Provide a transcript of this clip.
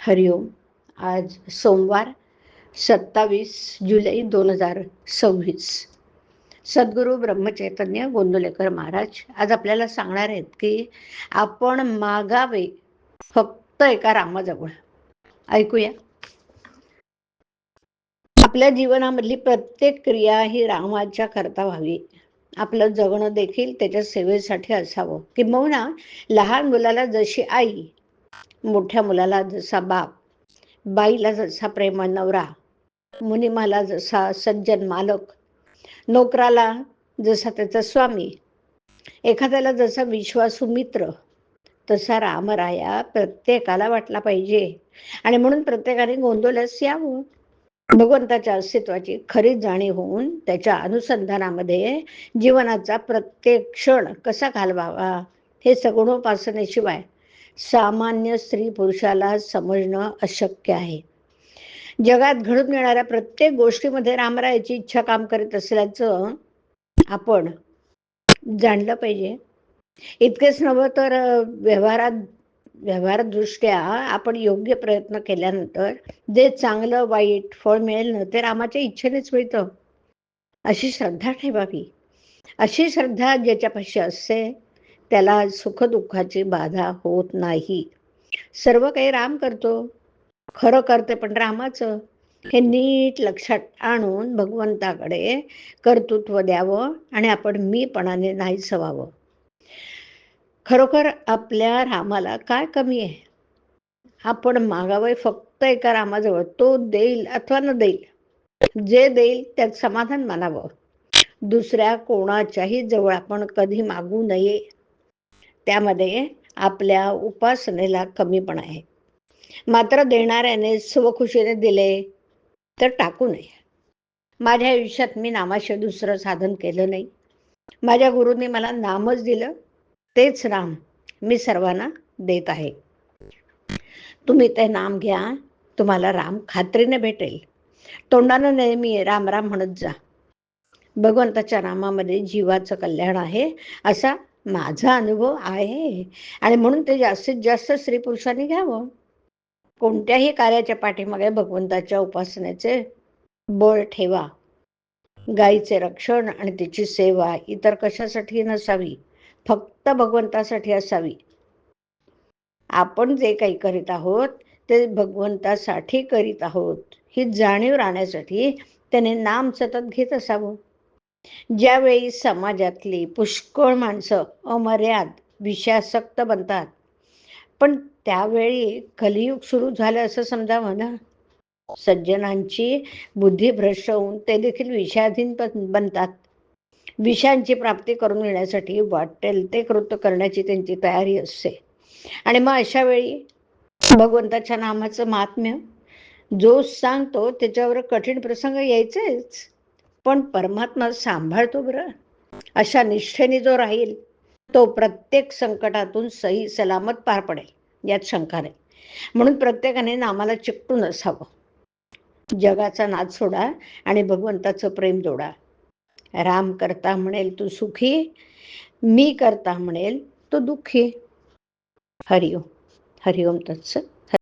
हरिओम. आज सोमवार 27 जुलै 2026. सद्गुरू ब्रह्मचैतन्य गोंदवलेकर महाराज आज आपल्याला सांगणार आहेत की आपण मागावे फक्त एका रामाजवळ. ऐकूया. आपल्या जीवनामधली प्रत्येक क्रिया ही रामाच्या करता व्हावी. आपलं जगणं देखील त्याच्या सेवेसाठी असावं. किंबहुना लहान मुलाला जशी आई, मोठ्या मुलाला जसा बाप, बाईला जसा प्रेमळ नवरा, मुनिमाला जसा सज्जन मालक, नोकराला जसा त्याचा स्वामी, एखाद्याला जसा विश्वासू मित्र, तसा रामराया प्रत्येकाला वाटला पाहिजे. आणि म्हणून प्रत्येकाने गोंदवल्यास यावं. भगवंताच्या अस्तित्वाची खरी जाणीव होऊन त्याच्या अनुसंधानामध्ये जीवनाचा प्रत्येक क्षण कसा घालवावा हे सगुणोपासनेशिवाय सामान्य स्त्री पुरुषाला समजणं अशक्य आहे. जगात घडून येणाऱ्या प्रत्येक गोष्टीमध्ये रामरायाची इच्छा काम करीत असल्याचं आपण जाणलं पाहिजे. इतकेच नव्हे तर व्यवहारदृष्ट्या आपण योग्य प्रयत्न केल्यानंतर जे चांगलं वाईट फळ मिळेल ना ते रामाच्या इच्छेनेच मिळतं. अशी श्रद्धा ठेवावी. अशी श्रद्धा ज्याच्यापाशी असते त्याला सुखदुःखाची बाधा होत नाही. सर्व काही राम करतो, खरं करते पण रामाचं, हे नीट लक्षात आणून भगवंताकडे कर्तृत्व द्यावं आणि आपण मीपणाने नाही सवावं. खरोखर आपल्या रामाला काय कमी आहे? आपण मागावे फक्त एका रामाजवळ. तो देईल अथवा न देईल, जे देईल त्यात समाधान मानावं. दुसऱ्या कोणाच्याही जवळ आपण कधी मागू नये. त्यामध्ये आपल्या उपासनेला कमीपणा आहे. मात्र देणाऱ्याने स्वखुशीने दिले तर टाकू नये. माझ्या आयुष्यात मी नामाशिवाय दुसरं साधन केलं नाही. माझ्या गुरूंनी मला नामच दिलं, तेच नाम मी सर्वांना देत आहे. तुम्ही ते नाम घ्या, तुम्हाला राम खात्रीने भेटेल. तोंडानं नेहमी राम राम म्हणत जा. भगवंताच्या नामामध्ये जीवाचं कल्याण आहे असा माझा अनुभव आहे आणि म्हणून ते जास्तीत जास्त स्त्री पुरुषांनी घ्यावं. कोणत्याही कार्याच्या पाठीमागे भगवंताच्या उपासनेचे बळ ठेवा. गायीचे रक्षण आणि तिची सेवा इतर कशासाठी नसावी, फक्त भगवंतासाठी असावी. आपण जे काही करीत आहोत ते भगवंतासाठी करीत आहोत ही जाणीव राहण्यासाठी त्याने नाम सतत घेत असावं. ज्यावेळी समाजातली पुष्कळ माणसं अमर्याद विषयासक्त बनतात, पण त्यावेळी कलियुग सुरू झालं असं समजावं ना. सज्जनांची बुद्धी भ्रष्ट होऊन ते देखील विषयाधीन बनतात. विषयांची प्राप्ती करून घेण्यासाठी वाटेल ते कृत्य करण्याची त्यांची तयारी असते. आणि मग अशा वेळी भगवंताच्या नामाचं महात्म्य जो सांगतो त्याच्यावर कठीण प्रसंग यायचेच, पण परमात्मा सांभाळतो बरं. अशा निष्ठेने जो राहील तो प्रत्येक संकटातून सही सलामत पार पडेल, यात शंका नाही. म्हणून प्रत्येकाने नामाला चिकटून असावं. जगाचा नाद सोडा आणि भगवंताचं प्रेम जोडा. राम करता म्हणेल तू सुखी, मी करता म्हणेल तो दुःखी. हरिओम. हरिओम तत्सत.